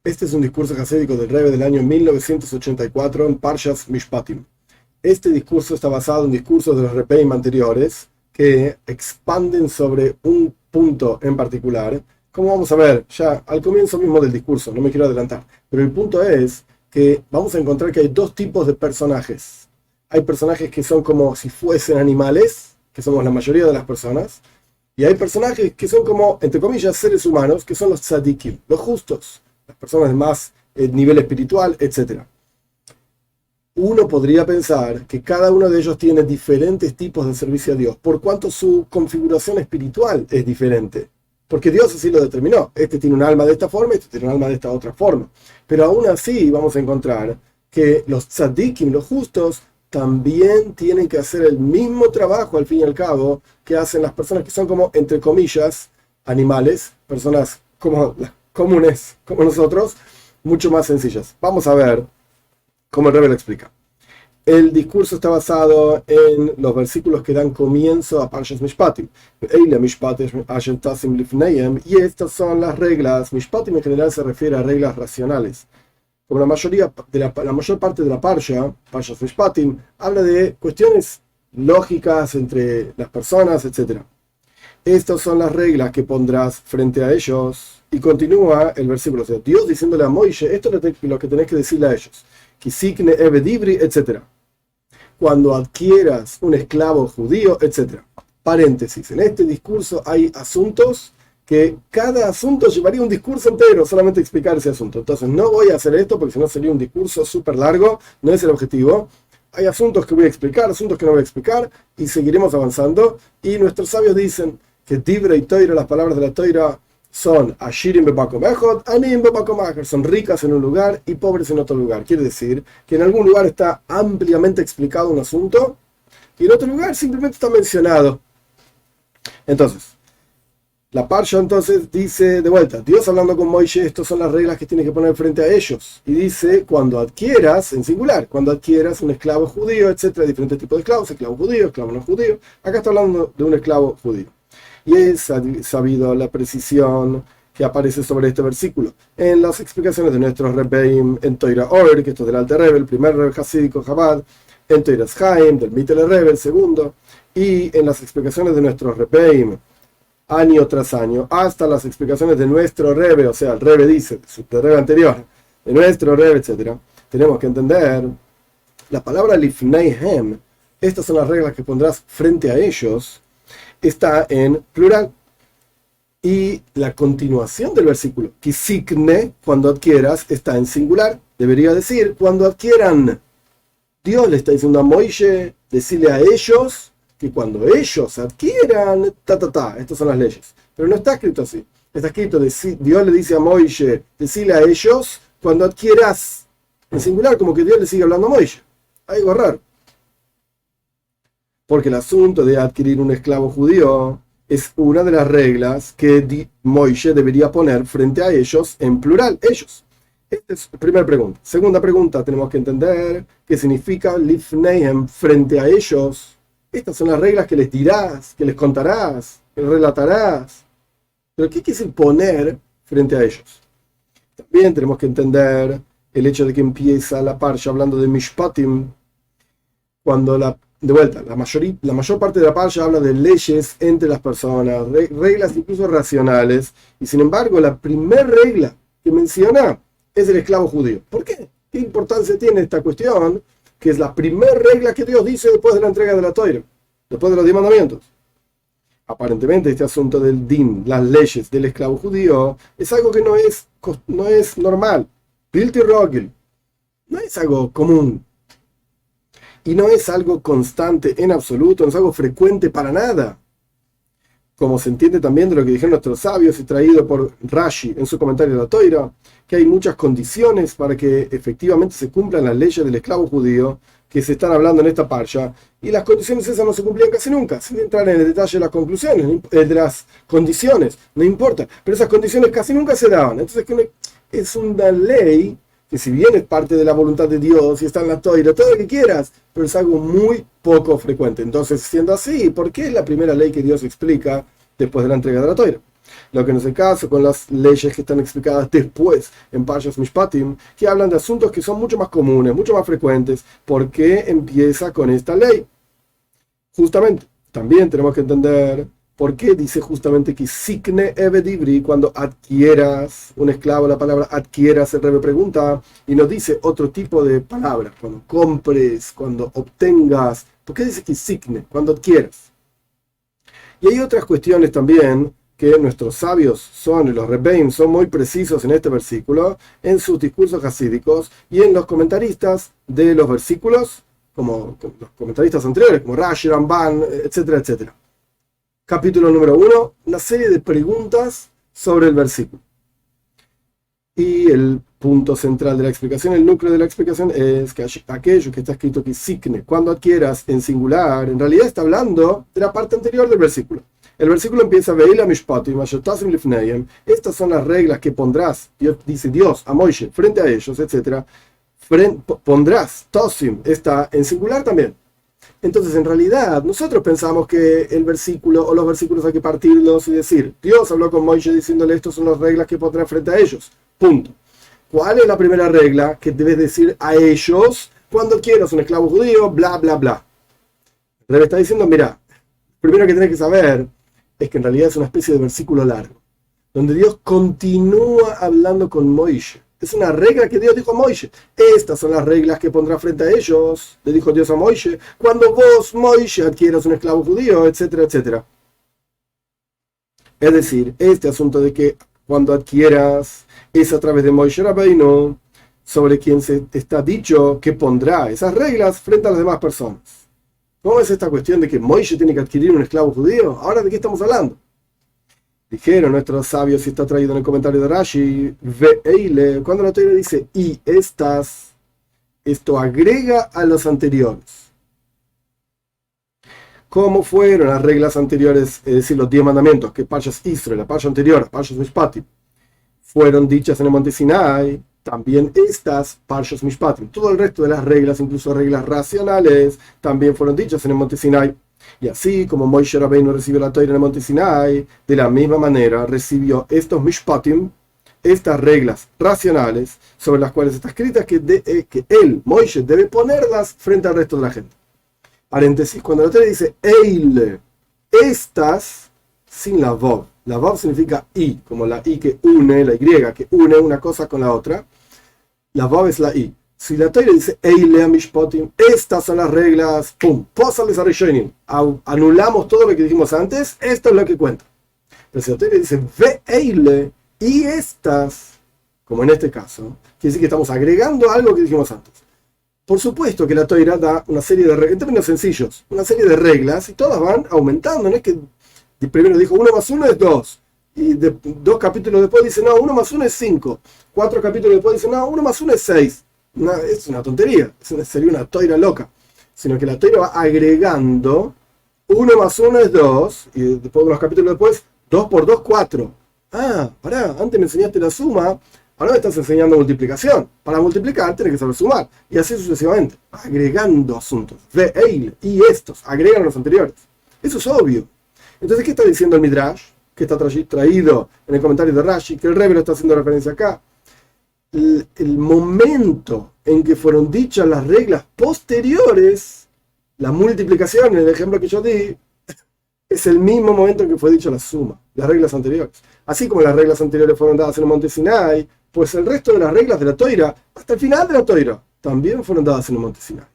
Este es un discurso jasídico del Rebbe del año 1984 en Parshas Mishpatim. Este discurso está basado en discursos de los Rebbeim anteriores que expanden sobre un punto en particular. Como vamos a ver ya al comienzo mismo del discurso, no me quiero adelantar, pero el punto es que vamos a encontrar que hay dos tipos de personajes. Hay personajes que son como si fuesen animales, que somos la mayoría de las personas, y hay personajes que son como, entre comillas, seres humanos, que son los tzadikim, los justos, las personas de más nivel espiritual, etc. Uno podría pensar que cada uno de ellos tiene diferentes tipos de servicio a Dios, por cuanto su configuración espiritual es diferente. Porque Dios así lo determinó. Este tiene un alma de esta forma, este tiene un alma de esta otra forma. Pero aún así vamos a encontrar que los tzadikim, los justos, también tienen que hacer el mismo trabajo, al fin y al cabo, que hacen las personas que son como, entre comillas, animales, personas como comunes, como nosotros, mucho más sencillas. Vamos a ver cómo el Rebbe lo explica. El discurso está basado en los versículos que dan comienzo a Parshas Mishpatim. Y estas son las reglas. Mishpatim en general se refiere a reglas racionales. Como la mayor parte de la Parsha, Parshas Mishpatim, habla de cuestiones lógicas entre las personas, etc. Estas son las reglas que pondrás frente a ellos. Y continúa el versículo, o sea, Dios diciéndole a Moishe, esto es lo que tenés que decirle a ellos. Kisikne evedibri, etc. Cuando adquieras un esclavo judío, etc. Paréntesis, en este discurso hay asuntos que cada asunto llevaría un discurso entero, solamente explicar ese asunto. Entonces no voy a hacer esto porque si no sería un discurso súper largo, no es el objetivo. Hay asuntos que voy a explicar, asuntos que no voy a explicar, y seguiremos avanzando. Y nuestros sabios dicen que Divrei Toira, las palabras de la Toira, son Ashirim bebakom echad, Anim bebakom acher, son ricas en un lugar y pobres en otro lugar. Quiere decir que en algún lugar está ampliamente explicado un asunto y en otro lugar simplemente está mencionado. Entonces, la Parsha entonces dice de vuelta, Dios hablando con Moisés, estas son las reglas que tienes que poner frente a ellos. Y dice, cuando adquieras, en singular, cuando adquieras un esclavo judío, etcétera, diferentes tipos de esclavos, esclavo judío, esclavo no judío. Acá está hablando de un esclavo judío. Y es sabido la precisión que aparece sobre este versículo en las explicaciones de nuestros Rebbeim en Toira Or, que esto es del Alter Rebbe, el primer Rebbe Hasídico Chabad, en Toiras Haim, del Mittler Rebbe, el segundo, y en las explicaciones de nuestros Rebbeim año tras año, hasta las explicaciones de nuestro Rebbe, o sea, el Rebbe dice, del Rebbe anterior, de nuestro Rebbe, etc. Tenemos que entender la palabra Lifneihem, estas son las reglas que pondrás frente a ellos, está en plural. Y la continuación del versículo, Kisikne, cuando adquieras, está en singular. Debería decir, cuando adquieran. Dios le está diciendo a Moisés, decirle a ellos, que cuando ellos adquieran, estas son las leyes. Pero no está escrito así. Está escrito, Dios le dice a Moisés, decirle a ellos, cuando adquieras. En singular, como que Dios le sigue hablando a Moisés. Algo raro. Porque el asunto de adquirir un esclavo judío es una de las reglas que Moisés debería poner frente a ellos en plural, ellos. Esta es la primera pregunta. Segunda pregunta, tenemos que entender qué significa Lifneihem, frente a ellos. Estas son las reglas que les dirás, que les contarás, que les relatarás. Pero ¿qué quiere decir poner frente a ellos? También tenemos que entender el hecho de que empieza la parsha hablando de Mishpatim, cuando de vuelta, la mayor parte de la parsha habla de leyes entre las personas, reglas incluso racionales, y sin embargo la primera regla que menciona es el esclavo judío. ¿Por qué? ¿Qué importancia tiene esta cuestión? Que es la primera regla que Dios dice después de la entrega de la Torá, después de los 10 mandamientos. Aparentemente este asunto del din, las leyes del esclavo judío, es algo que no es normal, bilti rogel, no es algo común. Y no es algo constante en absoluto, no es algo frecuente para nada. Como se entiende también de lo que dijeron nuestros sabios y traído por Rashi en su comentario de la Toira, que hay muchas condiciones para que efectivamente se cumplan las leyes del esclavo judío que se están hablando en esta parsha, y las condiciones esas no se cumplían casi nunca, sin entrar en el detalle de las conclusiones, de las condiciones, no importa, pero esas condiciones casi nunca se daban. Entonces es una ley que si bien es parte de la voluntad de Dios y está en la Toira, todo lo que quieras, pero es algo muy poco frecuente. Entonces, siendo así, ¿por qué es la primera ley que Dios explica después de la entrega de la Toira? Lo que no es el caso con las leyes que están explicadas después en Parshas Mishpatim, que hablan de asuntos que son mucho más comunes, mucho más frecuentes. ¿Por qué empieza con esta ley? Justamente, también tenemos que entender por qué dice justamente que Sikne Evedibri, cuando adquieras un esclavo, la palabra adquieras, el Rebbe pregunta, y nos dice otro tipo de palabras, cuando compres, cuando obtengas. ¿Por qué dice que Sikne, cuando adquieras? Y hay otras cuestiones también que nuestros sabios son, y los Rebbeim son muy precisos en este versículo, en sus discursos hasídicos y en los comentaristas de los versículos, como los comentaristas anteriores, como Rashi, Ramban, etcétera, etcétera. Capítulo número 1, una serie de preguntas sobre el versículo. Y el punto central de la explicación, el núcleo de la explicación, es que aquello que está escrito que Sikne, cuando adquieras en singular, en realidad está hablando de la parte anterior del versículo. El versículo empieza, Veila Mishpatim, Ashertasim Lifneim. Estas son las reglas que pondrás, dice Dios a Moishe, frente a ellos, etc. Pondrás, Tosim, está en singular también. Entonces, en realidad, nosotros pensamos que el versículo o los versículos hay que partirlos y decir, Dios habló con Moishe diciéndole, estas son las reglas que pondrás frente a ellos. Punto. ¿Cuál es la primera regla que debes decir a ellos cuando quieras un esclavo judío? Bla, bla, bla. El Rebbe está diciendo, mira, primero que tenés que saber es que en realidad es una especie de versículo largo, donde Dios continúa hablando con Moishe. Es una regla que Dios dijo a Moishe. Estas son las reglas que pondrá frente a ellos, le dijo Dios a Moishe, cuando vos, Moishe, adquieras un esclavo judío, etcétera, etcétera. Es decir, este asunto de que cuando adquieras es a través de Moishe Rabbeinu, sobre quien se está dicho que pondrá esas reglas frente a las demás personas. ¿Cómo es esta cuestión de que Moishe tiene que adquirir un esclavo judío? ¿Ahora de qué estamos hablando? Dijeron nuestros sabios, y está traído en el comentario de Rashi, Ve'eile, cuando la Torah dice, y estas, esto agrega a los anteriores. ¿Cómo fueron las reglas anteriores, es decir, los 10 mandamientos, que Parshas Israel, la Parsha anterior, Parshas Mishpatim, fueron dichas en el monte Sinai? También estas Parshas Mishpatim, todo el resto de las reglas, incluso reglas racionales, también fueron dichas en el monte Sinai. Y así como Moishe Rabbeinu recibió la Torah en el monte Sinai, de la misma manera recibió estos Mishpatim, estas reglas racionales, sobre las cuales está escrita que él, Moishe, debe ponerlas frente al resto de la gente. Paréntesis, cuando la Torah dice Eile, estas, sin la Vav. La Vav significa I, como la I que une, la Y que une una cosa con la otra. La Vav es la I. Si la Torah dice Eile Mishpatim, estas son las reglas, pum, pósales a Rishonim, anulamos todo lo que dijimos antes, esto es lo que cuenta. Pero si la Torah dice Ve Eile, y estas, como en este caso, quiere decir que estamos agregando algo que dijimos antes. Por supuesto que la Torah da una serie de reglas, en términos sencillos, una serie de reglas, y todas van aumentando. No es que primero dijo 1 más 1 es 2, y 2 capítulos después dice no, 1 más 1 es 5, 4 capítulos después dice no, 1 más 1 es 6. Es una tontería, sería una toira loca, sino que la toira va agregando 1 más 1 es 2, y después de unos capítulos después 2 por 2, 4. Ah, pará, antes me enseñaste la suma, ahora me estás enseñando multiplicación. Para multiplicar tienes que saber sumar, y así sucesivamente, agregando asuntos. Ve, Eile, y estos, agregan a los anteriores. Eso es obvio. Entonces, ¿qué está diciendo el Midrash? Que está traído en el comentario de Rashi, que el Rebbe lo está haciendo referencia acá. El momento en que fueron dichas las reglas posteriores, la multiplicación, en el ejemplo que yo di, es el mismo momento en que fue dicha la suma, las reglas anteriores. Así como las reglas anteriores fueron dadas en el monte Sinai, pues el resto de las reglas de la Toira, hasta el final de la Toira, también fueron dadas en el monte Sinai.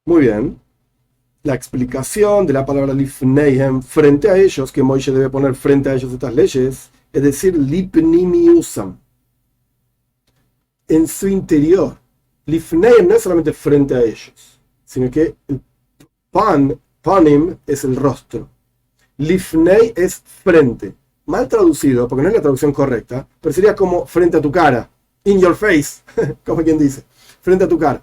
Muy bien. La explicación de la palabra Lifneihem, frente a ellos, que Moishe debe poner frente a ellos estas leyes, es decir, Lipnimiusam, en su interior. Lifneihem no es solamente frente a ellos, sino que panim es el rostro. Lifnei es frente. Mal traducido, porque no es la traducción correcta, pero sería como frente a tu cara. In your face, como quien dice. Frente a tu cara.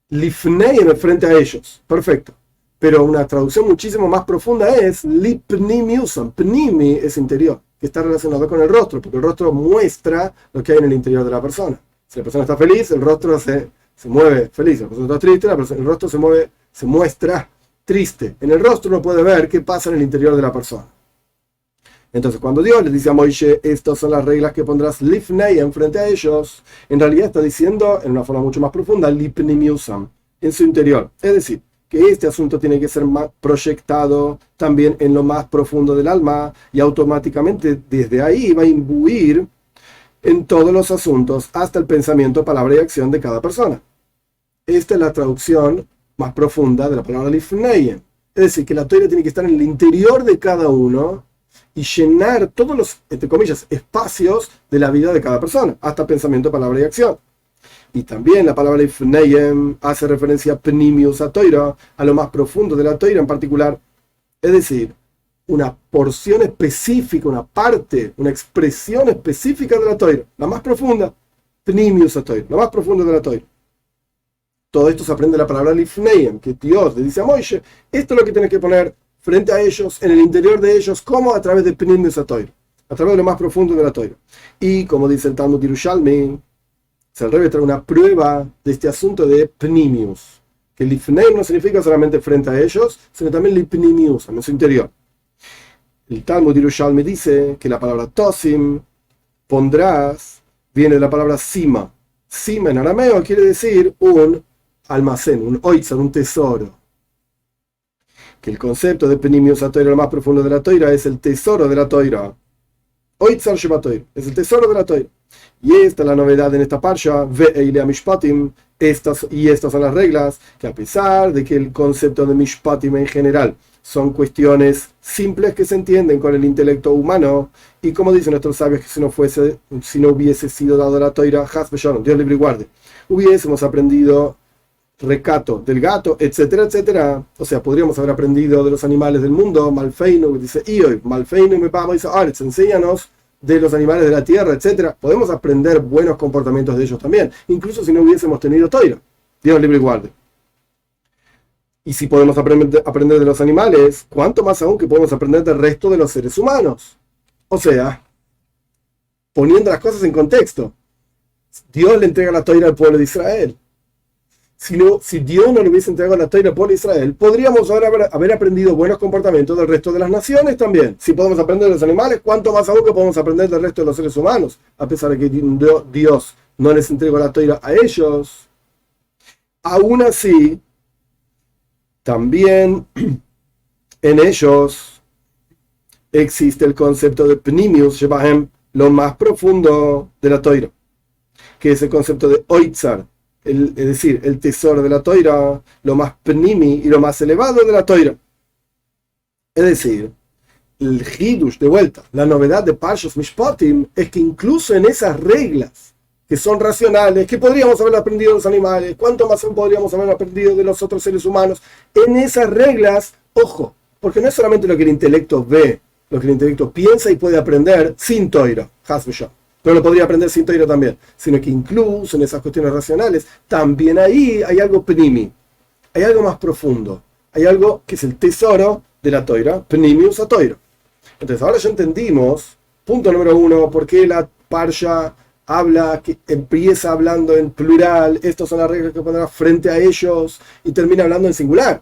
Lifneihem es frente a ellos. Perfecto. Pero una traducción muchísimo más profunda es Lipnimiusam. Pnimi es interior, que está relacionado con el rostro, porque el rostro muestra lo que hay en el interior de la persona. Si la persona está feliz, el rostro se mueve feliz. Si la persona está triste, el rostro se muestra triste. En el rostro uno puede ver qué pasa en el interior de la persona. Entonces, cuando Dios le dice a Moishe, estas son las reglas que pondrás lifnei enfrente a ellos, en realidad está diciendo, en una forma mucho más profunda, lipnimiusam, en su interior. Es decir, que este asunto tiene que ser más proyectado también en lo más profundo del alma, y automáticamente desde ahí va a imbuir en todos los asuntos, hasta el pensamiento, palabra y acción de cada persona. Esta es la traducción más profunda de la palabra lifnei. Es decir, que la Torah tiene que estar en el interior de cada uno y llenar todos los, entre comillas, espacios de la vida de cada persona, hasta pensamiento, palabra y acción. Y también la palabra lifnei hace referencia a pnimius a Torah, a lo más profundo de la Torah en particular. Es decir, una porción específica, una parte, una expresión específica de la Torah, la más profunda, pnimius a Torah, la más profunda de la Torah. Todo esto se aprende de la palabra lifnei, que Dios le dice a Moishe, esto es lo que tienes que poner frente a ellos, en el interior de ellos, como a través de pnimius a Torah, a través de lo más profundo de la Torah. Y como dice el Talmud Yerushalmi, el Rebbe trae una prueba de este asunto de pnimius, que lifnei no significa solamente frente a ellos, sino también lipnimius, en su interior. El Talmud Yerushalmi dice que la palabra tosim, pondrás, viene de la palabra sima. Sima en arameo quiere decir un almacén, un oitzar, un tesoro. Que el concepto de pnimius a Torah, lo más profundo de la Torah, es el tesoro de la Torah. Oitzar sheba Torah, es el tesoro de la Torah. Y esta es la novedad en esta parsha, ve'eile mishpatim, estas son las reglas, que a pesar de que el concepto de mishpatim en general son cuestiones simples que se entienden con el intelecto humano, y como dicen nuestros sabios, que si no hubiese sido dado la Torah, Has v'shalom, Dios libre y guarde, hubiésemos aprendido recato del gato, etcétera, etcétera. O sea, podríamos haber aprendido de los animales del mundo, Malfeinu, dice Ioy, Malfeinu me vamos a enséñanos de los animales de la tierra, etcétera. Podemos aprender buenos comportamientos de ellos también, incluso si no hubiésemos tenido Torah, Dios libre y guarde. Y si podemos aprender de los animales, ¿cuánto más aún que podemos aprender del resto de los seres humanos? O sea, poniendo las cosas en contexto, Dios le entrega la Torah al pueblo de Israel. Si Dios no le hubiese entregado la Torah al pueblo de Israel, podríamos haber aprendido buenos comportamientos del resto de las naciones también. Si podemos aprender de los animales, ¿cuánto más aún que podemos aprender del resto de los seres humanos? A pesar de que Dios no les entregó la Torah a ellos. Aún así, también en ellos existe el concepto de pnimius shebahem, lo más profundo de la Torah, que es el concepto de oitzar, es decir, el tesoro de la Torah, lo más pnimi y lo más elevado de la Torah. Es decir, el hidush, de vuelta, la novedad de Parshas Mishpatim es que incluso en esas reglas que son racionales, que podríamos haber aprendido de los animales, cuánto más podríamos haber aprendido de los otros seres humanos, en esas reglas, ojo, porque no es solamente lo que el intelecto ve, lo que el intelecto piensa y puede aprender sin Torah, pero lo podría aprender sin Torah también, sino que incluso en esas cuestiones racionales, también ahí hay algo pnimi, hay algo más profundo, hay algo que es el tesoro de la Torah, pnimius a Torah. Entonces ahora ya entendimos, punto número 1, por qué la parsha habla, que empieza hablando en plural, estas son las reglas que pondrás frente a ellos, y termina hablando en singular,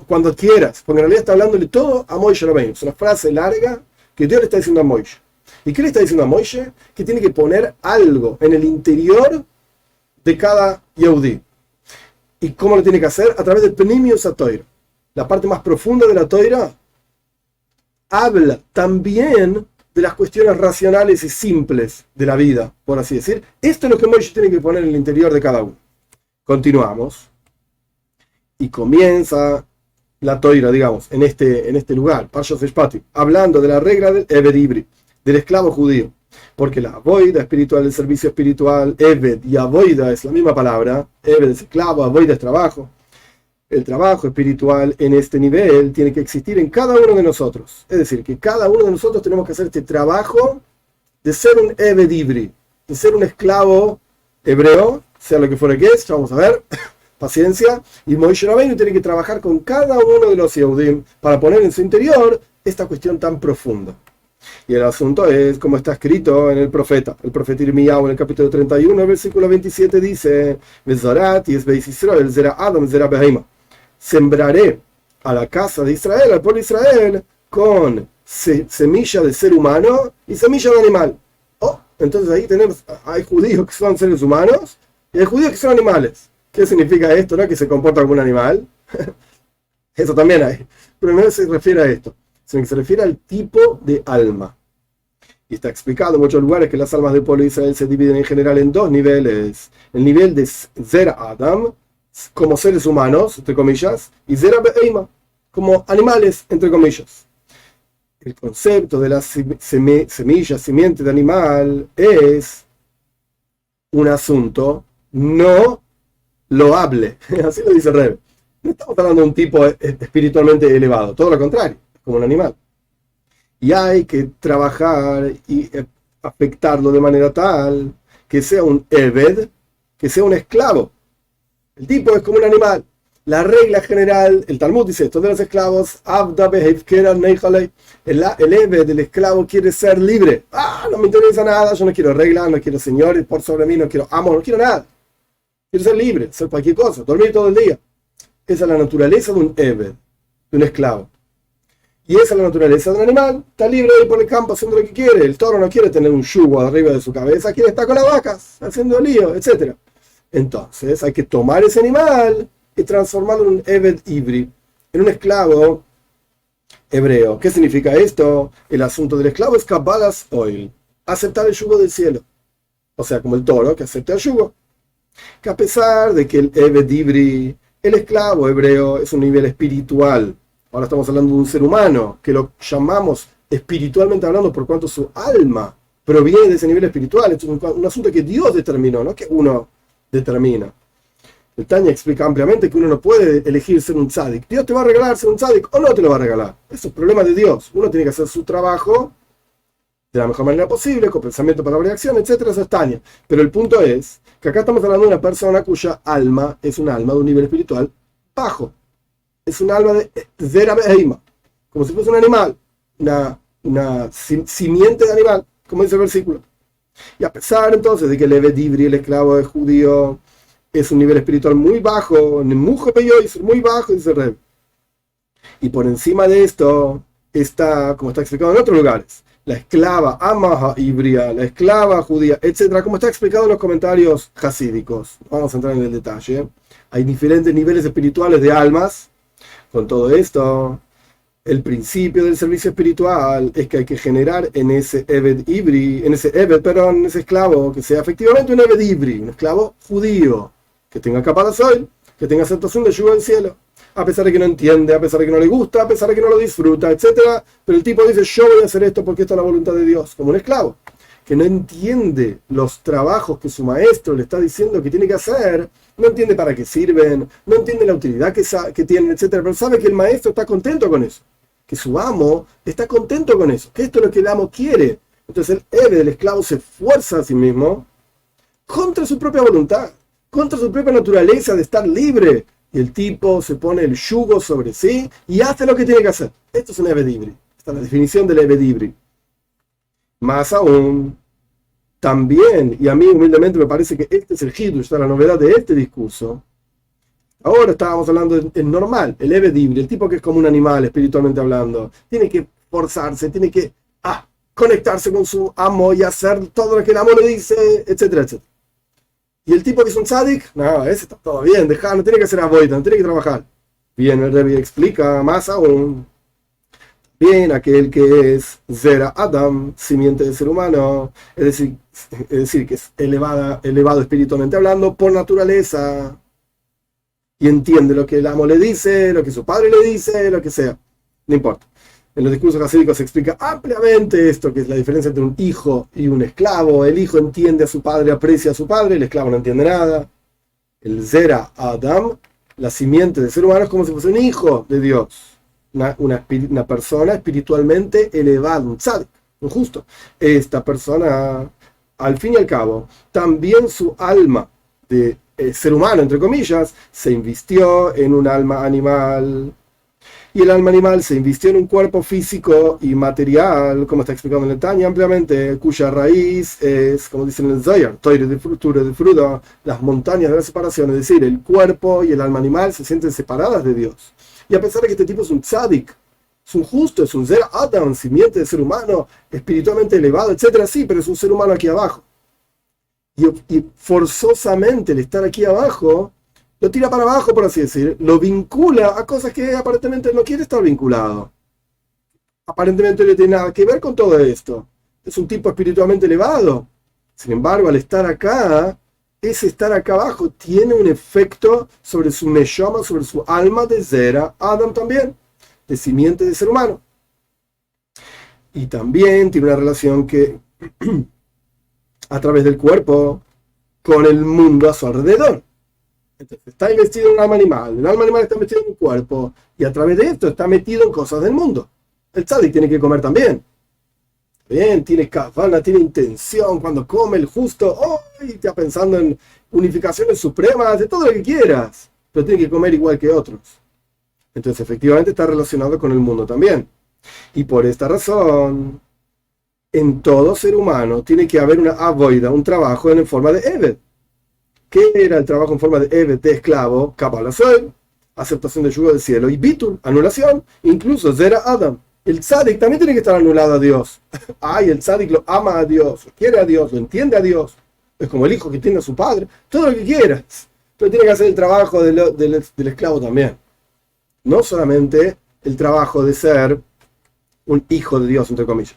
cuando quieras, porque en realidad está hablándole todo a Moishe Rabbeinu. Es una frase larga que Dios le está diciendo a Moishe. ¿Y qué le está diciendo a Moishe? Que tiene que poner algo en el interior de cada Yehudí. ¿Y cómo lo tiene que hacer? A través del Pnimius HaTorah. La parte más profunda de la Torah habla también de las cuestiones racionales y simples de la vida, por así decir. Esto es lo que Moishe tiene que poner en el interior de cada uno. Continuamos. Y comienza la Torah, digamos, en este lugar, Parshas Mishpatim, hablando de la regla del Eved Ivri, del esclavo judío. Porque la avoida espiritual, el servicio espiritual, Eved y avoida es la misma palabra. Eved es esclavo, avoida es trabajo. El trabajo espiritual en este nivel tiene que existir en cada uno de nosotros. Es decir, que cada uno de nosotros tenemos que hacer este trabajo de ser un Eved Ivri, de ser un esclavo hebreo, sea lo que fuera que es, ya vamos a ver. Paciencia, y Moishe Rabbeinu tiene que trabajar con cada uno de los Yehudim para poner en su interior esta cuestión tan profunda. Y el asunto es como está escrito en el profeta Irmiyahu, en el capítulo 31, el versículo 27 dice: Vezorat y es Beis Israel, zera Adam, zera Beheima. Sembraré a la casa de Israel, al pueblo de Israel, con semilla de ser humano y semilla de animal. Oh, entonces ahí hay judíos que son seres humanos y hay judíos que son animales. ¿Qué significa esto? ¿No? Que se comporta como un animal. Eso también hay. Pero no se refiere a esto, sino que se refiere al tipo de alma. Y está explicado en muchos lugares que las almas del pueblo de Israel se dividen en general en dos niveles. El nivel de Zer Adam, como seres humanos, entre comillas, y Zera Beheima, como animales, entre comillas. El concepto de la semilla, simiente de animal, es un asunto no loable. Así lo dice Rebbe. No estamos hablando de un tipo espiritualmente elevado, todo lo contrario, es como un animal. Y hay que trabajar y afectarlo de manera tal que sea un Eved, que sea un esclavo. El tipo es como un animal. La regla general, el Talmud dice esto de los esclavos, el Eved, el esclavo, quiere ser libre. No me interesa nada, yo no quiero reglas, no quiero señores por sobre mí, no quiero amo, no quiero nada. Quiero ser libre, hacer cualquier cosa, dormir todo el día. Esa es la naturaleza de un Eved, de un esclavo. Y esa es la naturaleza de un animal. Está libre de ir por el campo haciendo lo que quiere. El toro no quiere tener un yugo arriba de su cabeza, quiere estar con las vacas, haciendo lío, etc. Entonces hay que tomar ese animal y transformarlo en un Eved Ivri, en un esclavo hebreo. ¿Qué significa esto? El asunto del esclavo es Kabbalas Oil, aceptar el yugo del cielo. O sea, como el toro que acepta el yugo. Que a pesar de que el Eved Ivri, el esclavo hebreo, es un nivel espiritual. Ahora estamos hablando de un ser humano, que lo llamamos espiritualmente hablando por cuanto su alma proviene de ese nivel espiritual. Esto es un asunto que Dios determinó, no que uno determina. El Tanya explica ampliamente que uno no puede elegir ser un tzadik. Dios te va a regalar ser un tzadik o no te lo va a regalar. Eso es problema de Dios. Uno tiene que hacer su trabajo de la mejor manera posible, con pensamiento, palabra y acción, etc. Eso es Tanya. Pero el punto es que acá estamos hablando de una persona cuya alma es un alma de un nivel espiritual bajo. Es un alma de Zera Beheima, como si fuese un animal, una simiente de animal, como dice el versículo. Y a pesar entonces de que el Eved Ivri, el esclavo es judío, es un nivel espiritual muy bajo, muy bajo, dice el Rebbe. Y por encima de esto está, como está explicado en otros lugares, la esclava Amaha Ibria, la esclava judía, etc., como está explicado en los comentarios hasídicos. Vamos a entrar en el detalle. Hay diferentes niveles espirituales de almas. Con todo esto, el principio del servicio espiritual es que hay que generar en ese Eved Ivri, en ese esclavo, que sea efectivamente un Eved Ivri, un esclavo judío, que tenga caparazón, que tenga aceptación del yugo del cielo, a pesar de que no entiende, a pesar de que no le gusta, a pesar de que no lo disfruta, etc. Pero el tipo dice, yo voy a hacer esto porque esta es la voluntad de Dios, como un esclavo, que no entiende los trabajos que su maestro le está diciendo que tiene que hacer, no entiende para qué sirven, no entiende la utilidad que tienen, etc. Pero sabe que el maestro está contento con eso, que su amo está contento con eso, que esto es lo que el amo quiere. Entonces el Eved, el esclavo, se esfuerza a sí mismo contra su propia voluntad, contra su propia naturaleza de estar libre. Y el tipo se pone el yugo sobre sí y hace lo que tiene que hacer. Esto es un Eved Ivri. Esta es la definición del Eved Ivri. Más aún, también, y a mí humildemente me parece que este es el hidush, la novedad de este discurso. Ahora estábamos hablando del normal, el Eved Ivri, el tipo que es como un animal espiritualmente hablando. Tiene que forzarse, tiene que conectarse con su amo y hacer todo lo que el amo le dice, etcétera, etcétera. Y el tipo que es un tzadik, no, ese está todo bien, no tiene que hacer avoida, no tiene que trabajar. Bien, el Rebbe explica más aún. Bien, aquel que es Zera Adam, simiente del ser humano, es decir, que es elevado espiritualmente hablando por naturaleza, y entiende lo que el amo le dice, lo que su padre le dice, lo que sea, no importa. En los discursos hasídicos se explica ampliamente esto, que es la diferencia entre un hijo y un esclavo. El hijo entiende a su padre, aprecia a su padre, el esclavo no entiende nada. El Zera Adam, la simiente del ser humano, es como si fuese un hijo de Dios. Una persona espiritualmente elevada, un tzadik, un justo. Esta persona, al fin y al cabo, también su alma de ser humano, entre comillas, se invistió en un alma animal. Y el alma animal se invistió en un cuerpo físico y material, como está explicado en el Tanya ampliamente, cuya raíz es, como dicen en el Zohar, Toire de fruto, las montañas de la separación, es decir, el cuerpo y el alma animal se sienten separadas de Dios. Y a pesar de que este tipo es un tzadik, Es un justo, es un Zer Adam, simiente de ser humano, espiritualmente elevado, etcétera. Sí, pero es un ser humano aquí abajo. Y forzosamente el estar aquí abajo lo tira para abajo, por así decir, lo vincula a cosas que aparentemente no quiere estar vinculado. Aparentemente no tiene nada que ver con todo esto. Es un tipo espiritualmente elevado. Sin embargo, al estar acá, ese estar acá abajo tiene un efecto sobre su neshama, sobre su alma de Zera Adam también, de simiente de ser humano. Y también tiene una relación que a través del cuerpo con el mundo a su alrededor. Entonces está investido en un alma animal, el alma animal está metido en un cuerpo, y a través de esto está metido en cosas del mundo. El tzadik tiene que comer también. Bien, tiene kavana, tiene intención cuando come el justo. ¡Oh! Está pensando en unificaciones supremas, de todo lo que quieras. Pero tiene que comer igual que otros. Entonces, efectivamente, está relacionado con el mundo también. Y por esta razón, en todo ser humano tiene que haber una avoida, un trabajo en forma de Eved. ¿Qué era el trabajo en forma de Eved, de esclavo? Kabbalah Soel, aceptación del yugo del cielo, y Bitul, anulación, incluso Zera Adam. El tzadik también tiene que estar anulado a Dios. Ay, el tzadik lo ama a Dios, lo quiere a Dios, lo entiende a Dios. Es como el hijo que tiene a su padre. Todo lo que quieras. Pero tiene que hacer el trabajo del esclavo también. No solamente el trabajo de ser un hijo de Dios, entre comillas.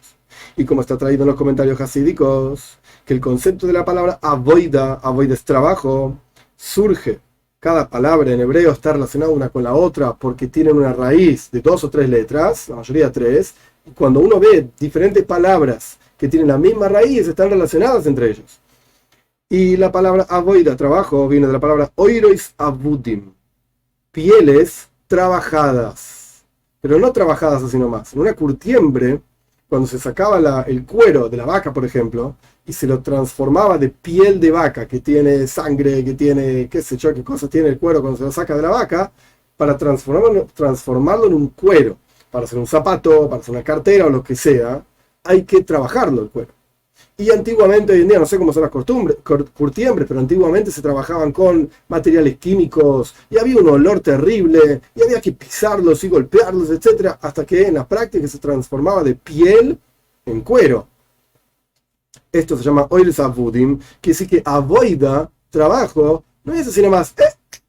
Y como está traído en los comentarios hasídicos, que el concepto de la palabra avoida es trabajo, surge. Cada palabra en hebreo está relacionada una con la otra porque tienen una raíz de 2 o 3 letras, la mayoría 3. Y cuando uno ve diferentes palabras que tienen la misma raíz, están relacionadas entre ellos. Y la palabra avoida, trabajo, viene de la palabra oirois avudim, pieles trabajadas. Pero no trabajadas así nomás. En una curtiembre, cuando se sacaba el cuero de la vaca, por ejemplo, y se lo transformaba de piel de vaca, que tiene sangre, que tiene, qué sé yo, qué cosas tiene el cuero cuando se lo saca de la vaca, para transformarlo en un cuero, para hacer un zapato, para hacer una cartera o lo que sea, hay que trabajarlo el cuero. Y antiguamente, hoy en día, no sé cómo son las curtiembres, pero antiguamente se trabajaban con materiales químicos, y había un olor terrible, y había que pisarlos y golpearlos, etcétera, hasta que en la práctica se transformaba de piel en cuero. Esto se llama oiles avudim, que sí que avoida, trabajo, no es así nomás,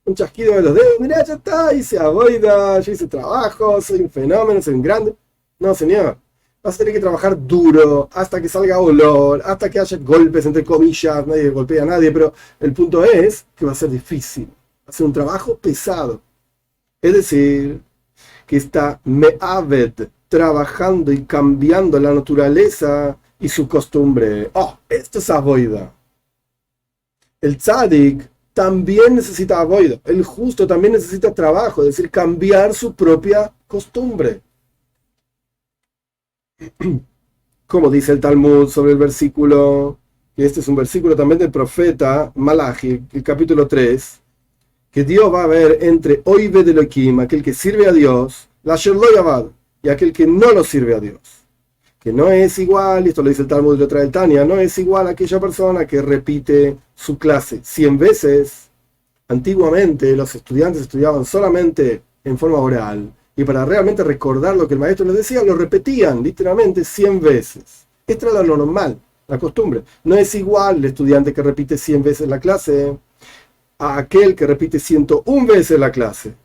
un chasquido de los dedos, mirá, ya está, hice avoida, yo hice trabajo, soy un fenómeno, soy un grande. No, señor. Vas a tener que trabajar duro, hasta que salga olor, hasta que haya golpes, entre comillas, nadie golpea a nadie, pero el punto es que va a ser difícil, va a ser un trabajo pesado. Es decir, que está me'aved, trabajando y cambiando la naturaleza y su costumbre. Oh, esto es avoida. El tzadik también necesita avoida. El justo también necesita trabajo, es decir, cambiar su propia costumbre. Como dice el Talmud sobre el versículo, y este es un versículo también del profeta Malachi, el capítulo 3, que Dios va a ver entre Oived Elohim, aquel que sirve a Dios, la Asher lo yavad, y aquel que no lo sirve a Dios. Que no es igual, y esto lo dice el Talmud y lo trae el Tania, no es igual a aquella persona que repite su clase 100 veces. Antiguamente los estudiantes estudiaban solamente en forma oral, y para realmente recordar lo que el maestro les decía, lo repetían literalmente 100 veces. Esto era lo normal, la costumbre. No es igual el estudiante que repite 100 veces la clase a aquel que repite 101 veces la clase.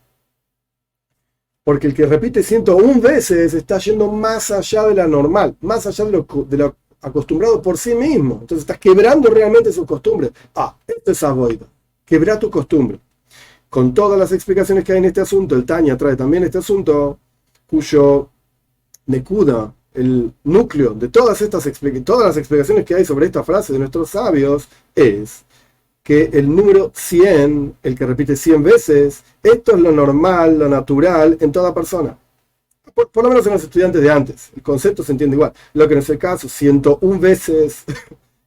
Porque el que repite 101 veces está yendo más allá de la normal, más allá de lo acostumbrado por sí mismo. Entonces estás quebrando realmente sus costumbres. Esto es avoida. Quebra tu costumbre. Con todas las explicaciones que hay en este asunto, el Tanya trae también este asunto, cuyo nekuda, el núcleo de todas las explicaciones que hay sobre esta frase de nuestros sabios, es que el número 100, el que repite 100 veces, esto es lo normal, lo natural en toda persona. Por lo menos en los estudiantes de antes. El concepto se entiende igual. Lo que en ese caso, 101 veces,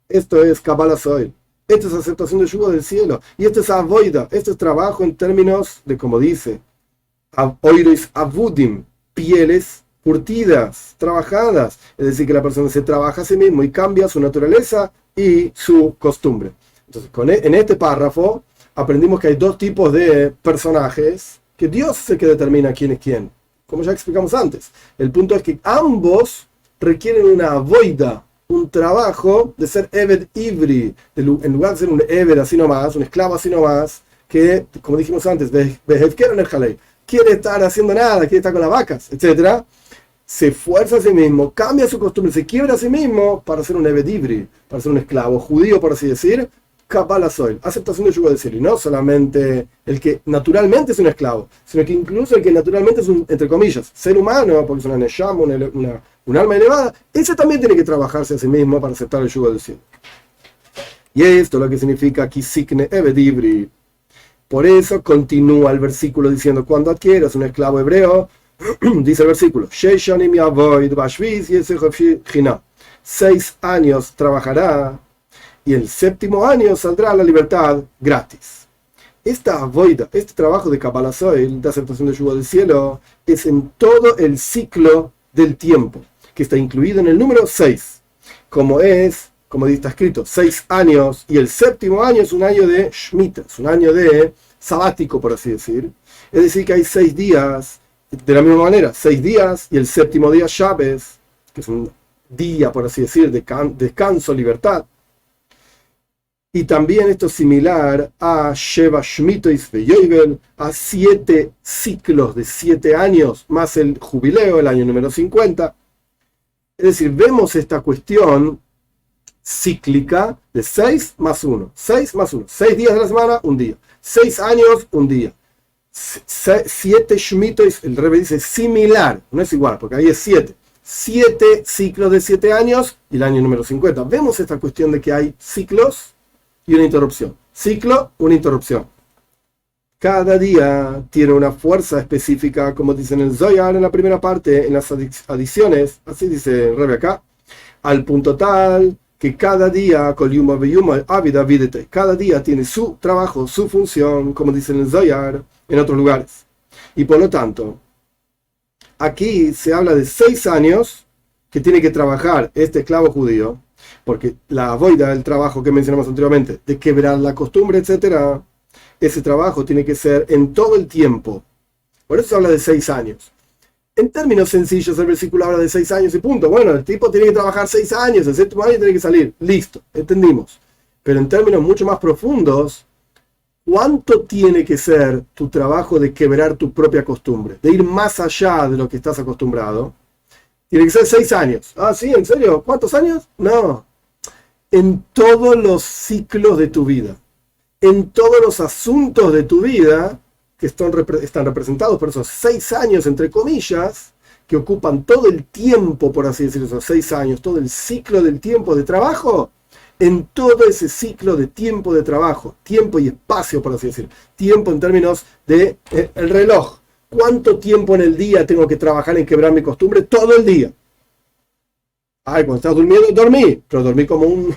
esto es Kabbalah Soil. Esto es aceptación del yugo del cielo. Y esto es avoida. Esto es trabajo en términos de, como dice, oiris avudim, pieles curtidas, trabajadas. Es decir, que la persona se trabaja a sí mismo y cambia su naturaleza y su costumbre. Entonces, en este párrafo aprendimos que hay dos tipos de personajes, que Dios es el que determina quién es quién. como ya explicamos antes. El punto es que ambos requieren una avoida, un trabajo de ser Eved Ivri, en lugar de ser un Eved así nomás, un esclavo así nomás, que, como dijimos antes, quiere estar haciendo nada, quiere estar con las vacas, etc. Se esfuerza a sí mismo, cambia su costumbre, se quiebra a sí mismo para ser un Eved Ivri, para ser un esclavo judío, por así decir, Kabbalah Soil, aceptación del yugo del cielo, y no solamente el que naturalmente es un esclavo, sino que incluso el que naturalmente es un, entre comillas, ser humano, porque es una neshama, un alma elevada, ese también tiene que trabajarse a sí mismo para aceptar el yugo del cielo. Y esto es lo que significa Kisikne Eved Ivri. Por eso continúa el versículo diciendo, cuando adquieras un esclavo hebreo, dice el versículo, 6 años trabajará y el 7º año saldrá a la libertad gratis. Esta avoida, este trabajo de Kabbalah Soil, de aceptación del yugo del cielo, es en todo el ciclo del tiempo, que está incluido en el número 6, como está escrito, 6 años, y el 7º año es un año de Shemitah, es un año de sabático, por así decir. Es decir, que hay 6 días, de la misma manera, 6 días, y el 7º día Shabbat, que es un día, por así decir, de descanso, libertad. Y también esto es similar a Sheva Shmitois Veyovel, a 7 ciclos de 7 años, más el jubileo, el año número 50. Es decir, vemos esta cuestión cíclica de 6 más 1, 6 más 1, 6 días de la semana, un día, 6 años, un día, 7 Shmitois, el Rebbe dice similar, no es igual, porque ahí es 7 ciclos de 7 años y el año número 50. Vemos esta cuestión de que hay ciclos y una interrupción. Ciclo, una interrupción. Cada día tiene una fuerza específica, como dice en el Zohar en la primera parte, en las adiciones, así dice el Rebbe acá, al punto tal que cada día, cada día tiene su trabajo, su función, como dice en el Zohar en otros lugares. Y por lo tanto, aquí se habla de 6 años que tiene que trabajar este esclavo judío, porque la avoida, el trabajo que mencionamos anteriormente, de quebrar la costumbre, etc., ese trabajo tiene que ser en todo el tiempo. Por eso se habla de 6 años. En términos sencillos, el versículo habla de 6 años y punto. Bueno, el tipo tiene que trabajar 6 años, el 7º año tiene que salir. Listo, entendimos. Pero en términos mucho más profundos, ¿cuánto tiene que ser tu trabajo de quebrar tu propia costumbre? De ir más allá de lo que estás acostumbrado. Tiene que ser 6 años. Ah, sí, ¿en serio? ¿Cuántos años? No. En todos los ciclos de tu vida, en todos los asuntos de tu vida, que están representados por esos 6 años, entre comillas, que ocupan todo el tiempo, por así decirlo, esos 6 años, todo el ciclo del tiempo de trabajo, en todo ese ciclo de tiempo de trabajo, tiempo y espacio, por así decirlo, tiempo en términos de el reloj. ¿Cuánto tiempo en el día tengo que trabajar en quebrar mi costumbre? Todo el día. Ay, cuando estás durmiendo, dormí, pero dormí como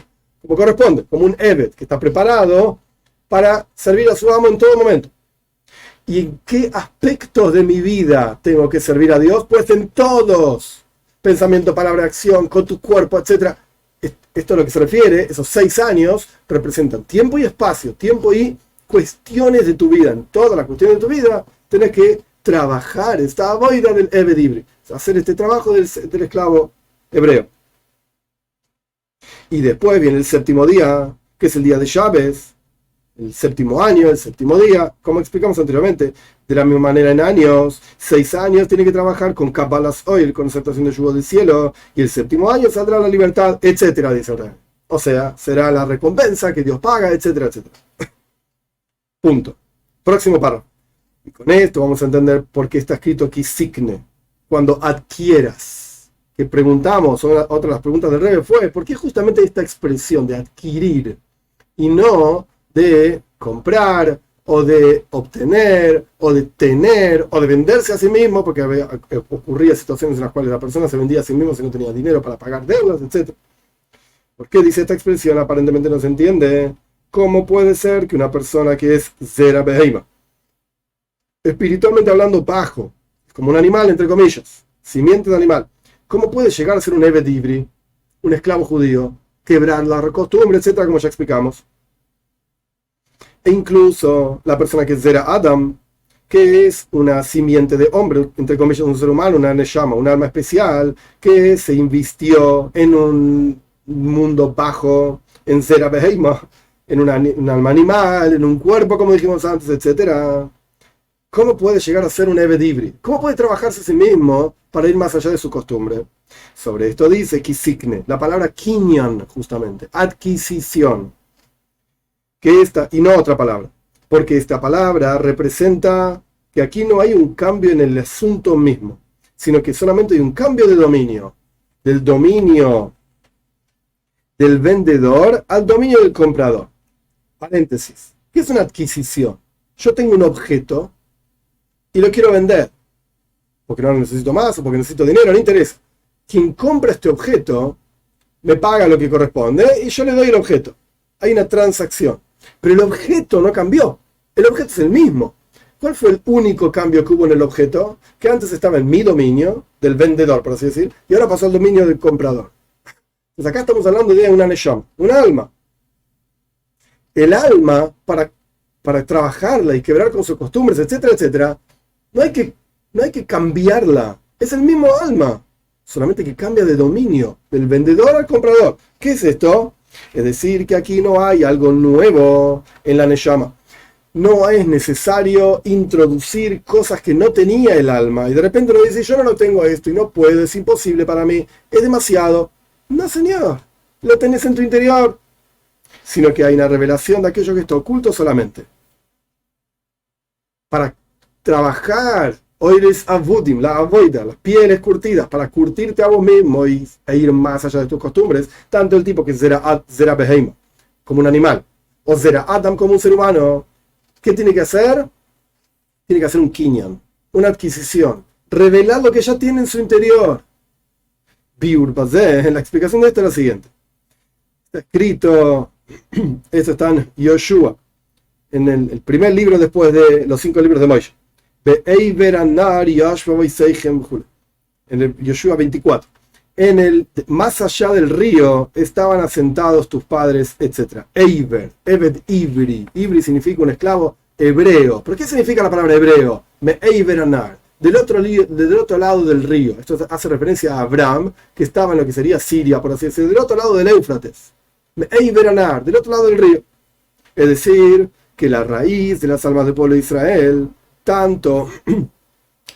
corresponde, como un Eved, que está preparado para servir a su amo en todo momento. ¿Y en qué aspectos de mi vida tengo que servir a Dios? Pues en todos. Pensamiento, palabra, acción, con tu cuerpo, etc. Esto a lo que se refiere, esos 6 años representan tiempo y espacio, tiempo y cuestiones de tu vida. En todas las cuestiones de tu vida tenés que trabajar esta avoida del Eved Ivri, hacer este trabajo del esclavo hebreo. Y después viene el 7º día, que es el día de Shabbat, el 7º año, el 7º día, como explicamos anteriormente, de la misma manera en años, 6 años tiene que trabajar con Kabbalah Soil, con aceptación del yugo del cielo, y el 7º año saldrá la libertad, etcétera, dice el Rey. O sea, será la recompensa que Dios paga, etcétera, etcétera. Punto. Próximo párrafo. Y con esto vamos a entender por qué está escrito aquí Sikne, cuando adquieras. Que preguntamos, otra de las preguntas del Rebbe fue, ¿por qué justamente esta expresión de adquirir y no de comprar o de obtener o de tener o de venderse a sí mismo? Porque ocurría situaciones en las cuales la persona se vendía a sí mismo si no tenía dinero para pagar deudas, etc. ¿Por qué dice esta expresión? Aparentemente no se entiende. ¿Cómo puede ser que una persona que es Zera Beheima, espiritualmente hablando bajo, como un animal entre comillas, simiente de animal, cómo puede llegar a ser un Eved Ivri, un esclavo judío, quebrar la costumbre, etcétera, como ya explicamos? E incluso la persona que es Zera Adam, que es una simiente de hombre, entre comillas, un ser humano, una neshama, un alma especial, que se invistió en un mundo bajo, en Zera Beheima, en un alma animal, en un cuerpo, como dijimos antes, etc. ¿Cómo puede llegar a ser un Eved Ivri? ¿Cómo puede trabajarse a sí mismo para ir más allá de su costumbre? Sobre esto dice Kisikne, la palabra kinyan, justamente, adquisición, que esta, y no otra palabra, porque esta palabra representa que aquí no hay un cambio en el asunto mismo, sino que solamente hay un cambio de dominio, del dominio del vendedor al dominio del comprador. Paréntesis, ¿qué es una adquisición? Yo tengo un objeto y lo quiero vender, porque no lo necesito más o porque necesito dinero, no interesa. Quien compra este objeto me paga lo que corresponde y yo le doy el objeto. Hay una transacción, pero el objeto no cambió, el objeto es el mismo. ¿Cuál fue el único cambio que hubo en el objeto? Que antes estaba en mi dominio, del vendedor, por así decir, y ahora pasó al dominio del comprador. Entonces acá estamos hablando de una neshama, un alma. El alma, para trabajarla y quebrar con sus costumbres, etcétera, etcétera, no hay que cambiarla. Es el mismo alma, solamente que cambia de dominio, del vendedor al comprador. ¿Qué es esto? Es decir, que aquí no hay algo nuevo en la neshama. No es necesario introducir cosas que no tenía el alma. Y de repente uno dice, yo no lo tengo esto y no puedo, es imposible para mí, es demasiado. No, señor, lo tenés en tu interior. Sino que hay una revelación de aquello que está oculto solamente. Para trabajar, oires avudim, la avoida, las pieles curtidas, para curtirte a vos mismo e ir más allá de tus costumbres, tanto el tipo que es Zera Beheima, como un animal, o Zera Adam como un ser humano, ¿qué tiene que hacer? Tiene que hacer un kinyan, una adquisición, revelar lo que ya tiene en su interior. Biur Bazeh, la explicación de esto es la siguiente. Está escrito, esto está en Yoshua, en el primer libro después de los 5 libros de Moisés. En el Yoshua 24. Más allá del río estaban asentados tus padres, etc. Eiber, Eved Ivri. Ivri significa un esclavo hebreo. ¿Pero qué significa la palabra hebreo? Me Eiber Anar. Del otro lado del río. Esto hace referencia a Abraham, que estaba en lo que sería Siria, por así decirlo, del otro lado del Éufrates. Me Eiber Anar, del otro lado del río. Es decir, que la raíz de las almas del pueblo de Israel, tanto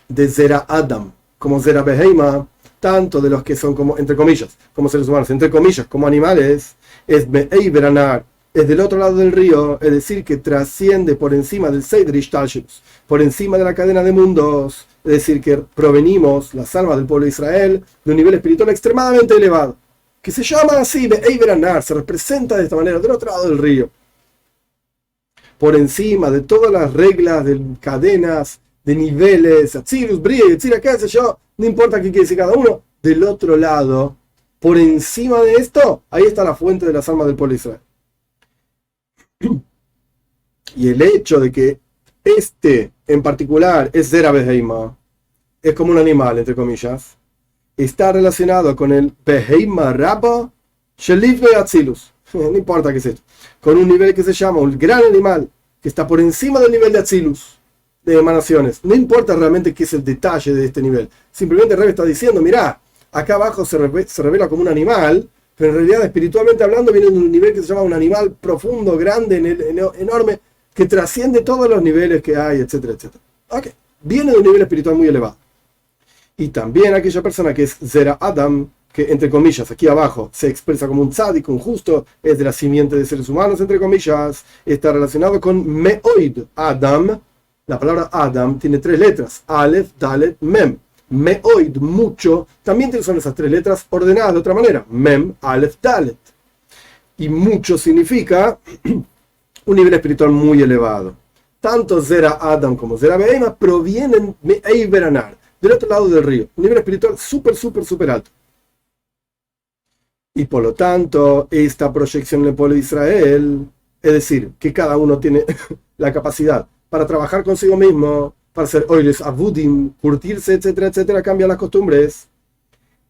de Zera Adam como Zera Beheima, tanto de los que son como, entre comillas, como seres humanos, entre comillas, como animales, es Me'ei Anar, es del otro lado del río, es decir, que trasciende por encima del Seider Ishtalshus, por encima de la cadena de mundos, es decir, que provenimos, las almas del pueblo de Israel, de un nivel espiritual extremadamente elevado, que se llama así, Me'ei Anar, se representa de esta manera, del otro lado del río, por encima de todas las reglas de cadenas, de niveles, Atzilus, Brie, Yetzirah, qué sé yo, no importa qué quiere decir cada uno, del otro lado, por encima de esto, ahí está la fuente de las almas del pueblo de Israel. Y el hecho de que este en particular es Zera Beheima, es como un animal, entre comillas, está relacionado con el Beheima Rabba Shelivne Atzilus. No importa qué es esto, con un nivel que se llama un gran animal, que está por encima del nivel de Atzilus, de emanaciones. No importa realmente qué es el detalle de este nivel, simplemente el Rebbe está diciendo, mirá, acá abajo se revela como un animal, pero en realidad espiritualmente hablando viene de un nivel que se llama un animal profundo, grande, enorme, que trasciende todos los niveles que hay, etcétera, etcétera. Okay. Viene de un nivel espiritual muy elevado. Y también aquella persona que es Zera Adam, que entre comillas aquí abajo se expresa como un tzadik, un justo, es de la simiente de seres humanos, entre comillas, está relacionado con Me'oid Adam. La palabra Adam tiene 3 letras, Aleph, Dalet, Mem. Me'oid, mucho, también son esas 3 letras ordenadas de otra manera, Mem, Aleph, Dalet. Y mucho significa un nivel espiritual muy elevado. Tanto Zera Adam como Zera Beheima provienen de Eiberanar, del otro lado del río, un nivel espiritual súper alto. Y por lo tanto, esta proyección en el pueblo de Israel, es decir, que cada uno tiene la capacidad para trabajar consigo mismo, para hacer oiles avudim, curtirse, etcétera, etcétera, cambia las costumbres,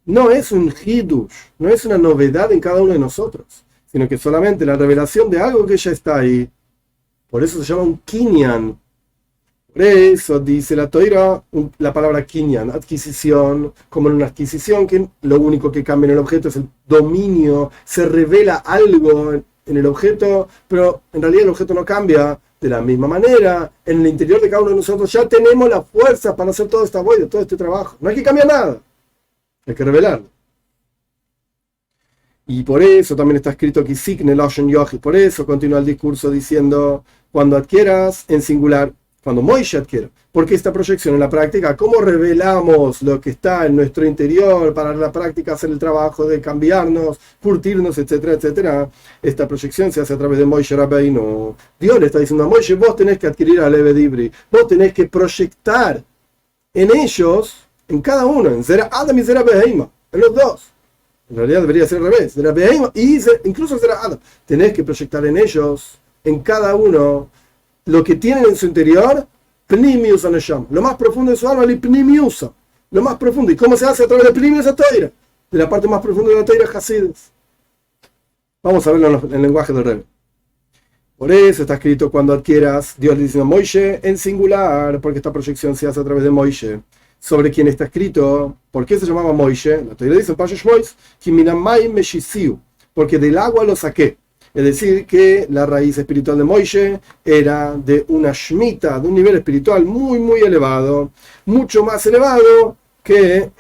no es un hidush, no es una novedad en cada uno de nosotros, sino que solamente la revelación de algo que ya está ahí. Por eso se llama un kinyan. Por eso dice la Toira, la palabra kinyan, adquisición, como en una adquisición, que lo único que cambia en el objeto es el dominio, se revela algo en el objeto, pero en realidad el objeto no cambia. De la misma manera, en el interior de cada uno de nosotros ya tenemos la fuerza para hacer toda esta void, todo este trabajo. No hay que cambiar nada, hay que revelarlo. Y por eso también está escrito aquí, Sikne Loshen Yohi. Por eso continúa el discurso diciendo, cuando adquieras en singular, cuando Moishe adquiera. Porque esta proyección en la práctica, ¿cómo revelamos lo que está en nuestro interior para la práctica hacer el trabajo de cambiarnos, curtirnos, etcétera, etcétera? Esta proyección se hace a través de Moishe Rabbeinu. Dios le está diciendo a Moishe, vos tenés que adquirir a Levi Dibri, vos tenés que proyectar en ellos, en cada uno, en Zera Adam y Zera Beheima, en los dos. En realidad debería ser al revés, Zera Beheima y incluso Zera Adam. Tenés que proyectar en ellos, en cada uno, lo que tienen en su interior, Pnimius Anesham, lo más profundo de su alma, el Pnimius, lo más profundo. ¿Y cómo se hace a través de Pnimius Atoira? De la parte más profunda de la Toira, Hasides. Vamos a verlo en el lenguaje del Rebbe. Por eso está escrito, cuando adquieras, Dios le dice a Moishe en singular, porque esta proyección se hace a través de Moishe. Sobre quién está escrito, ¿por qué se llamaba Moishe? La Toira dice en Parashat Shmois, Kiminamai Meshisiu, porque del agua lo saqué. Es decir, que la raíz espiritual de Moishe era de una shmita, de un nivel espiritual muy, muy elevado, mucho más elevado que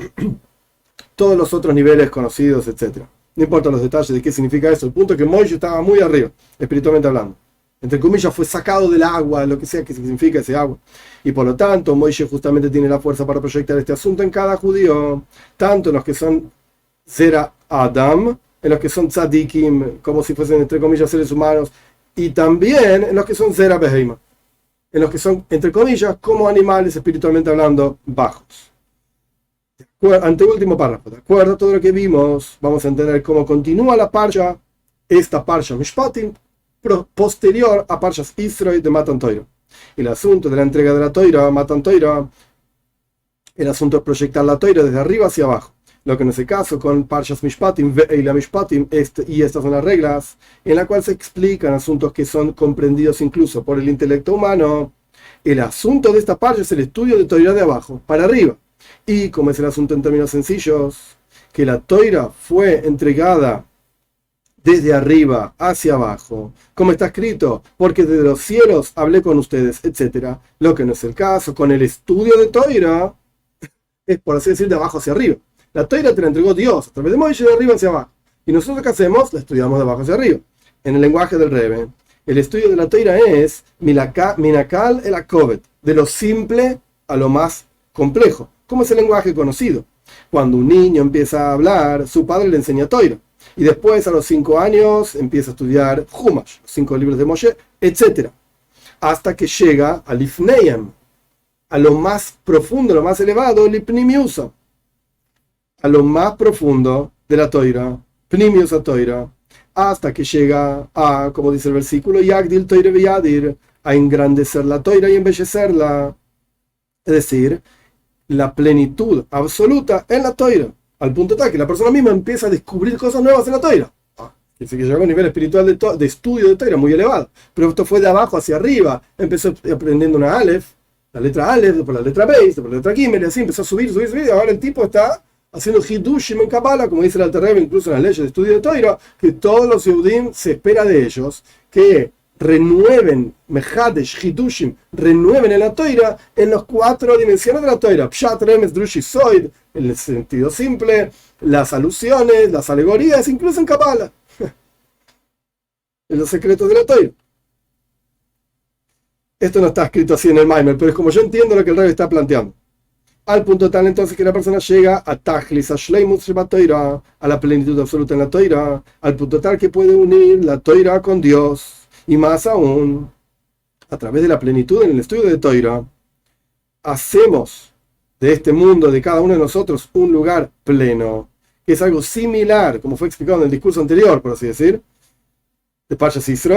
todos los otros niveles conocidos, etc. No importa los detalles de qué significa eso, el punto es que Moishe estaba muy arriba, espiritualmente hablando. Entre comillas, fue sacado del agua, lo que sea que significa ese agua. Y por lo tanto, Moishe justamente tiene la fuerza para proyectar este asunto en cada judío, tanto en los que son Zera Adam, en los que son tzadikim, como si fuesen, entre comillas, seres humanos, y también en los que son Zera Beheima, en los que son, entre comillas, como animales, espiritualmente hablando, bajos. Anteúltimo párrafo, de acuerdo a todo lo que vimos, vamos a entender cómo continúa la parsha, esta parsha Mishpatim, posterior a parshas Israel de Matan Torah. El asunto de la entrega de la Torah, Matan Torah, el asunto es proyectar la Torah desde arriba hacia abajo. Lo que en ese caso con Parshas Mishpatim, Ve'eila Mishpatim, y estas son las reglas, en la cual se explican asuntos que son comprendidos incluso por el intelecto humano. El asunto de esta parsha es el estudio de Torah de abajo para arriba. Y como es el asunto en términos sencillos, que la Torah fue entregada desde arriba hacia abajo, como está escrito, porque desde los cielos hablé con ustedes, etc. Lo que no es el caso con el estudio de Torah, es por así decir de abajo hacia arriba. La Toira te la entregó Dios a través de Moishe de arriba hacia abajo. Y nosotros, ¿qué hacemos? La estudiamos de abajo hacia arriba. En el lenguaje del Rebbe, el estudio de la Toira es Minakal el Akovet, de lo simple a lo más complejo. ¿Cómo es el lenguaje conocido? Cuando un niño empieza a hablar, su padre le enseña Toira. Y después, a los 5 años, empieza a estudiar Humash, los 5 libros de Moshe, etc. Hasta que llega al Ifneiam, a lo más profundo, lo más elevado, el Ipnimiusa, a lo más profundo de la Toira, Pnimius a Toira, hasta que llega a, como dice el versículo, Yagdil Toira Viyadir, a engrandecer la Toira y embellecerla. Es decir, la plenitud absoluta en la Toira, al punto tal que la persona misma empieza a descubrir cosas nuevas en la Toira. Dice que llegó a un nivel espiritual de estudio de Toira muy elevado, pero esto fue de abajo hacia arriba. Empezó aprendiendo una Aleph, la letra Aleph, después la letra Beis, después la letra Gimel, y así empezó a subir, y ahora el tipo está haciendo Hidushim en Kabbalah, como dice el Alter Rebbe, incluso en las leyes de estudio de Toira, que todos los Yehudim se espera de ellos que renueven, Mehadesh, Hidushim, renueven en la Toira, en las 4 dimensiones de la Toira, Pshat, Remes, Drush y Soid, en el sentido simple, las alusiones, las alegorías, incluso en Kabbalah, en los secretos de la Toira. Esto no está escrito así en el Maimer, pero es como yo entiendo lo que el Rebbe está planteando. Al punto tal entonces que la persona llega a Tajlis, a Shleimus Sheba Toira, a la plenitud absoluta en la Toira, al punto tal que puede unir la Toira con Dios, y más aún, a través de la plenitud en el estudio de Toira, hacemos de este mundo, de cada uno de nosotros, un lugar pleno, que es algo similar, como fue explicado en el discurso anterior, por así decir, de Parshas Yisro,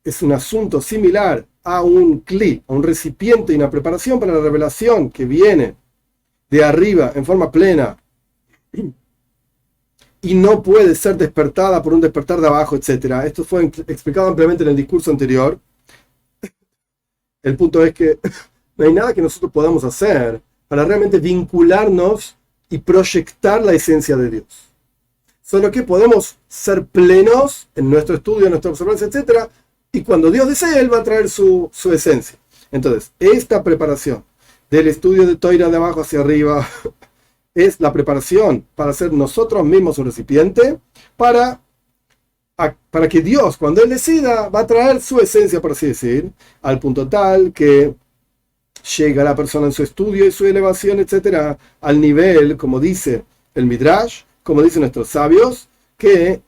es un asunto similar a un kli, a un recipiente y una preparación para la revelación que viene de arriba en forma plena y no puede ser despertada por un despertar de abajo, etc. Esto fue explicado ampliamente en el discurso anterior. El punto es que no hay nada que nosotros podamos hacer para realmente vincularnos y proyectar la esencia de Dios. Solo que podemos ser plenos en nuestro estudio, en nuestra observancia, etc. Y cuando Dios desee, Él va a traer su esencia. Entonces, esta preparación del estudio de Toira de abajo hacia arriba es la preparación para ser nosotros mismos un recipiente para que Dios, cuando Él decida, va a traer su esencia, por así decir, al punto tal que llega la persona en su estudio y su elevación, etc., al nivel, como dice el Midrash, como dicen nuestros sabios, que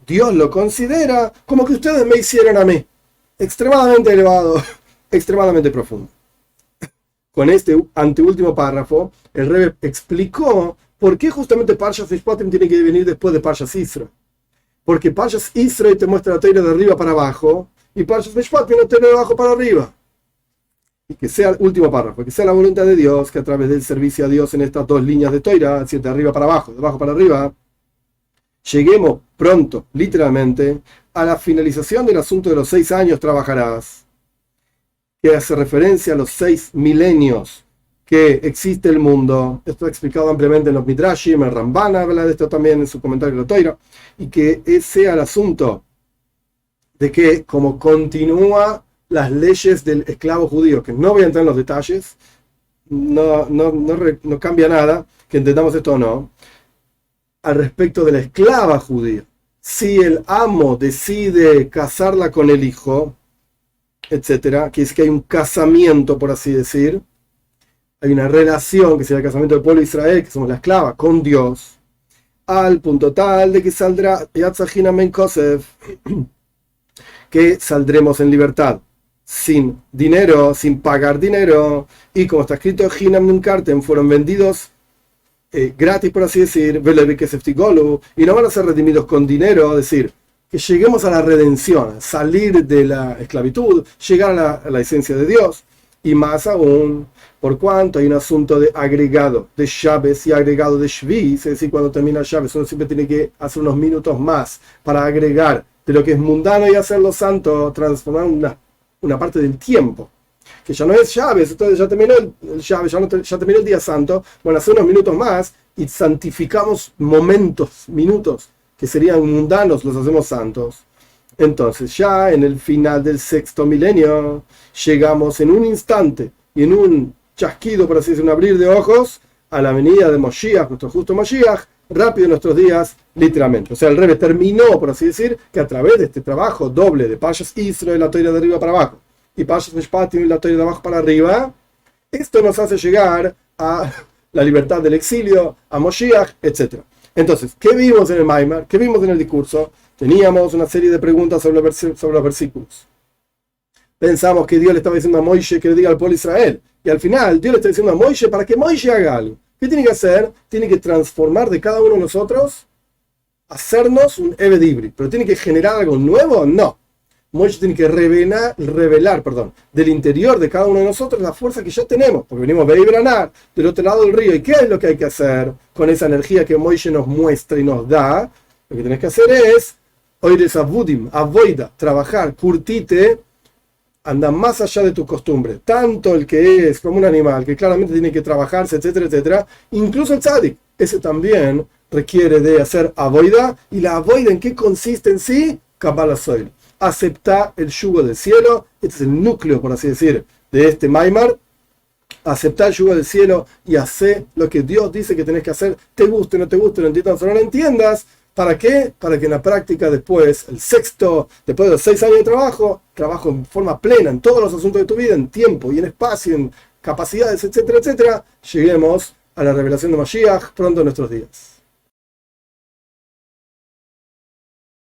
Dios lo considera como que ustedes me hicieron a mí. Extremadamente elevado, extremadamente profundo. Con este anteúltimo párrafo, el Rebbe explicó por qué justamente Parshas Mishpatim tiene que venir después de Parshas Yisro. Porque Parshas Yisro te muestra la Torah de arriba para abajo, y Parshas Mishpatim la Torah de abajo para arriba. Y que sea el último párrafo, que sea la voluntad de Dios, que a través del servicio a Dios en estas dos líneas de Torah, de arriba para abajo, de abajo para arriba, lleguemos pronto, literalmente, a la finalización del asunto de los 6 años trabajarás, que hace referencia a los 6 milenios que existe el mundo. Esto está explicado ampliamente en los Midrashim, el Ramban habla de esto también en su comentario de la Torah, y que ese sea el asunto de que, como continúa las leyes del esclavo judío, que no voy a entrar en los detalles, no cambia nada, que entendamos esto o no, al respecto de la esclava judía. Si el amo decide casarla con el hijo, etcétera, que es que hay un casamiento, por así decir, hay una relación que sería el casamiento del pueblo de Israel, que somos la esclava, con Dios, al punto tal de que saldrá Yatzahina Men Kosef, que saldremos en libertad, sin dinero, sin pagar dinero, y como está escrito, Hinam Nunkarten, fueron vendidos gratis, por así decir, y no van a ser redimidos con dinero, es decir, que lleguemos a la redención, salir de la esclavitud, llegar a la esencia de Dios, y más aún, por cuanto hay un asunto de agregado de Shabbos y agregado de Shvi, es decir, cuando termina Shabbos uno siempre tiene que hacer unos minutos más para agregar de lo que es mundano y hacerlo santo, transformar una parte del tiempo, que ya no es Shabbos, entonces ya terminó el Shabbos, ya terminó el día santo, bueno, hacer unos minutos más y santificamos minutos que serían mundanos, los hacemos santos. Entonces ya en el final del 6º milenio llegamos en un instante y en un chasquido, por así decirlo, un abrir de ojos, a la venida de Moshiach, nuestro justo Moshiach, rápido en nuestros días, literalmente. O sea, el Rebbe terminó, por así decir, que a través de este trabajo doble de Parshas Yisro y la Torah de arriba para abajo, y Parshas Mishpatim y la Torah de abajo para arriba, esto nos hace llegar a la libertad del exilio, a Moshiach, etc. Entonces, ¿qué vimos en el Maimar? ¿Qué vimos en el discurso? Teníamos una serie de preguntas sobre los versículos. Pensamos que Dios le estaba diciendo a Moisés que le diga al pueblo de Israel. Y al final, Dios le está diciendo a Moisés para que Moisés haga algo. ¿Qué tiene que hacer? Tiene que transformar de cada uno de nosotros, hacernos un Eved Ivri. ¿Pero tiene que generar algo nuevo? No. Moisés tiene que revelar del interior de cada uno de nosotros la fuerza que ya tenemos. Porque venimos de Ibranar, del otro lado del río. ¿Y qué es lo que hay que hacer con esa energía que Moisés nos muestra y nos da? Lo que tenés que hacer es Oires Abudim, Avoida, trabajar, curtite, anda más allá de tus costumbres. Tanto el que es como un animal, que claramente tiene que trabajarse, etcétera, etcétera. Incluso el tzadik, ese también requiere de hacer Avoida. ¿Y la Avoida en qué consiste en sí? Kabbalah Soil. Aceptar el yugo del cielo. Este es el núcleo, por así decir, de este Maimar. Aceptar el yugo del cielo y hacer lo que Dios dice que tenés que hacer. Te guste, no te guste, lo entiendas o no lo entiendas. ¿Para qué? Para que en la práctica después, después de los 6 años de trabajo en forma plena en todos los asuntos de tu vida, en tiempo y en espacio, en capacidades, etcétera, etcétera, lleguemos a la revelación de Mashiach pronto en nuestros días.